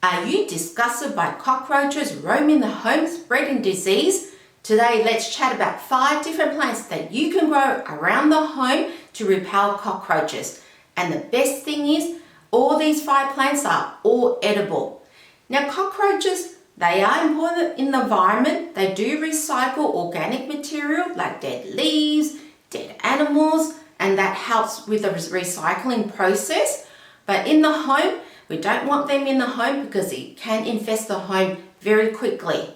Are you disgusted by cockroaches roaming the home spreading disease? Today let's chat about 5 different plants that you can grow around the home to repel cockroaches. And the best thing is, all these 5 plants are all edible. Now cockroaches, they are important in the environment. They do recycle organic material like dead leaves, dead animals, and that helps with the recycling process. But in the home, we don't want them in the home because it can infest the home very quickly.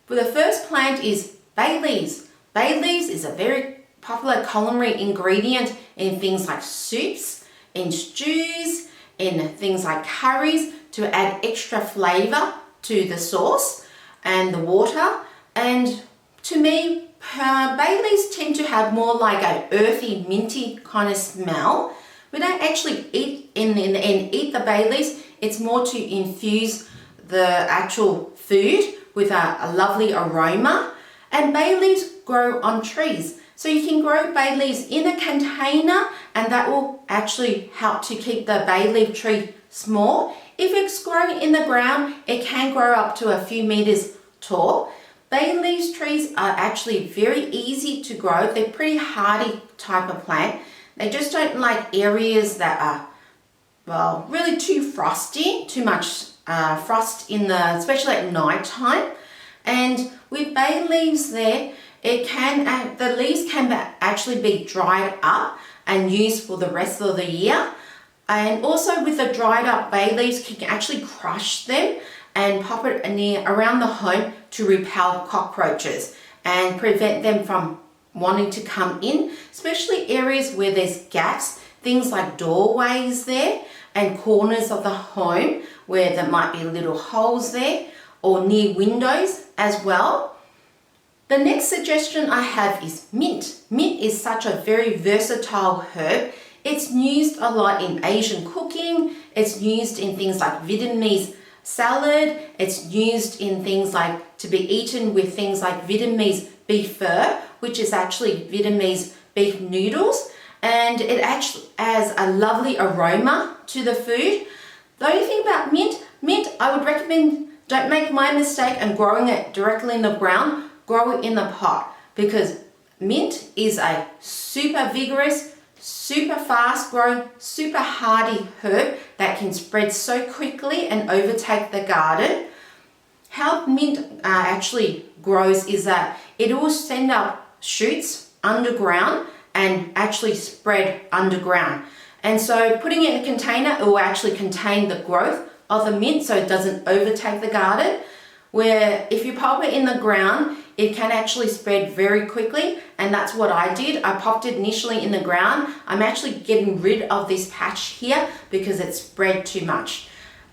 But the first plant is bay leaves. Bay leaves is a very popular culinary ingredient in things like soups, in stews, in things like curries to add extra flavor to the sauce and the water. And to me, bay leaves tend to have more like an earthy, minty kind of smell. We don't actually eat eat the bay leaves. It's more to infuse the actual food with a lovely aroma. And bay leaves grow on trees. So you can grow bay leaves in a container and that will actually help to keep the bay leaf tree small. If it's growing in the ground, it can grow up to a few meters tall. Bay leaves trees are actually very easy to grow. They're pretty hardy type of plant. They just don't like areas that are, well, really too frosty, too much frost especially at night time. And with bay leaves there, the leaves can actually be dried up and used for the rest of the year. And also with the dried up bay leaves, you can actually crush them and pop it around the home to repel cockroaches and prevent them from wanting to come in, especially areas where there's gaps, things like doorways there and corners of the home where there might be little holes there, or near windows as well. The next suggestion I have is mint. Mint is such a very versatile herb. It's used a lot in Asian cooking. It's used in things like Vietnamese salad. It's used in things like to be eaten with things like Vietnamese beef pho, which is actually Vietnamese beef noodles. And it actually adds a lovely aroma to the food. The only thing about mint, I would recommend don't make my mistake and growing it directly in the ground. Grow it in the pot because mint is a super vigorous, super fast growing, super hardy herb that can spread so quickly and overtake the garden. How mint actually grows is that it will send up shoots underground and actually spread underground. And so putting it in a container, it will actually contain the growth of the mint so it doesn't overtake the garden. Where if you pop it in the ground, it can actually spread very quickly, and that's what I did. I popped it initially in the ground. I'm actually getting rid of this patch here because it spread too much.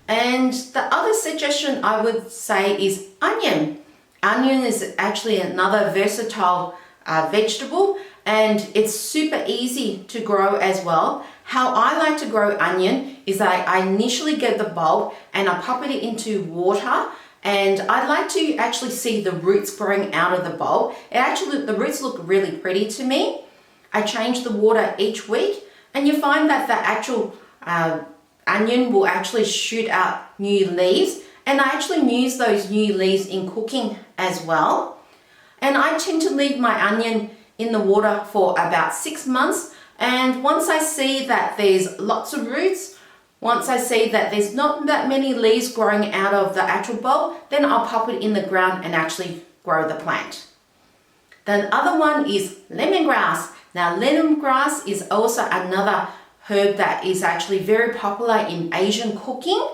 And the other suggestion I would say is onion. Onion is actually another versatile vegetable, and it's super easy to grow as well. How I like to grow onion is I initially get the bulb and I pop it into water. And I like to actually see the roots growing out of the bulb. The roots look really pretty to me. I change the water each week and you find that the actual onion will actually shoot out new leaves. And I actually use those new leaves in cooking as well. And I tend to leave my onion in the water for about 6 months. And once I see that there's lots of roots, once I see that there's not that many leaves growing out of the actual bulb, then I'll pop it in the ground and actually grow the plant. The other one is lemongrass. Now lemongrass is also another herb that is actually very popular in Asian cooking.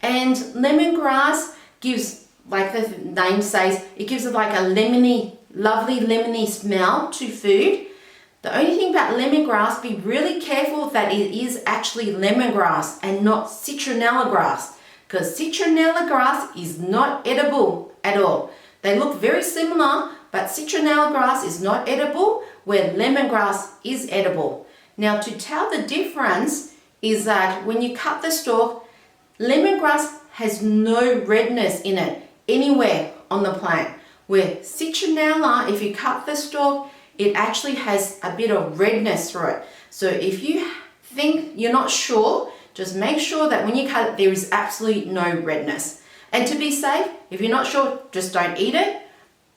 And lemongrass gives, like the name says, it gives like a lovely lemony smell to food. The only thing about lemongrass, be really careful that it is actually lemongrass and not citronella grass, because citronella grass is not edible at all. They look very similar, but citronella grass is not edible, where lemongrass is edible. Now to tell the difference is that when you cut the stalk, lemongrass has no redness in it anywhere on the plant, where citronella, if you cut the stalk, it actually has a bit of redness through it. So if you think you're not sure, just make sure that when you cut it, there is absolutely no redness. And to be safe, if you're not sure, just don't eat it.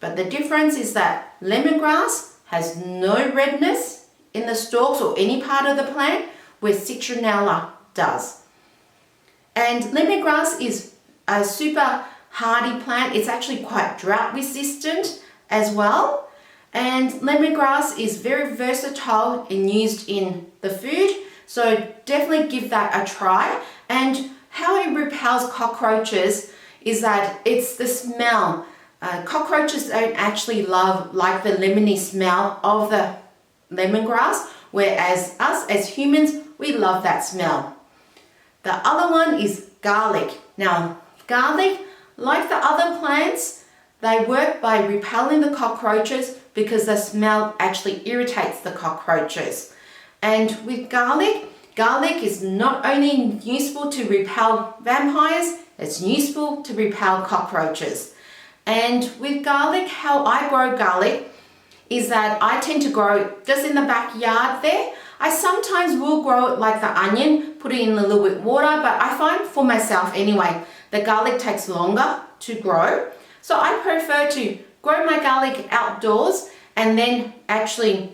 But the difference is that lemongrass has no redness in the stalks or any part of the plant, where citronella does. And lemongrass is a super hardy plant. It's actually quite drought resistant as well. And lemongrass is very versatile and used in the food. So definitely give that a try. And how it repels cockroaches is that it's the smell. Cockroaches don't actually like the lemony smell of the lemongrass, whereas us as humans, we love that smell. The other one is garlic. Now, garlic, like the other plants, they work by repelling the cockroaches because the smell actually irritates the cockroaches. And with garlic is not only useful to repel vampires, it's useful to repel cockroaches. And with garlic, how I grow garlic is that I tend to grow just in the backyard there. I sometimes will grow it like the onion, put it in a little bit of water, but I find for myself anyway, the garlic takes longer to grow. So I prefer to grow my garlic outdoors and then actually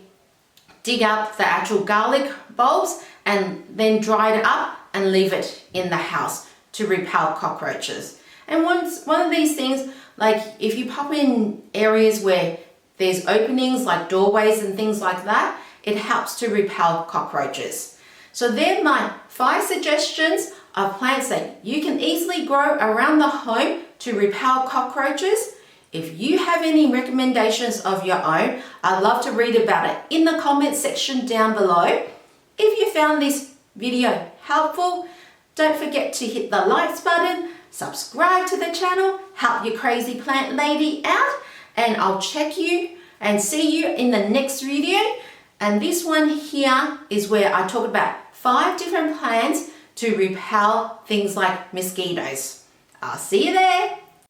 dig up the actual garlic bulbs and then dry it up and leave it in the house to repel cockroaches. And one of these things, like if you pop in areas where there's openings like doorways and things like that, it helps to repel cockroaches. So they're my 5 suggestions of plants that you can easily grow around the home to repel cockroaches. If you have any recommendations of your own, I'd love to read about it in the comment section down below. If you found this video helpful, don't forget to hit the likes button, subscribe to the channel, help your crazy plant lady out, and I'll check you and see you in the next video. And this one here is where I talk about 5 different plants to repel things like mosquitoes. I'll see you there.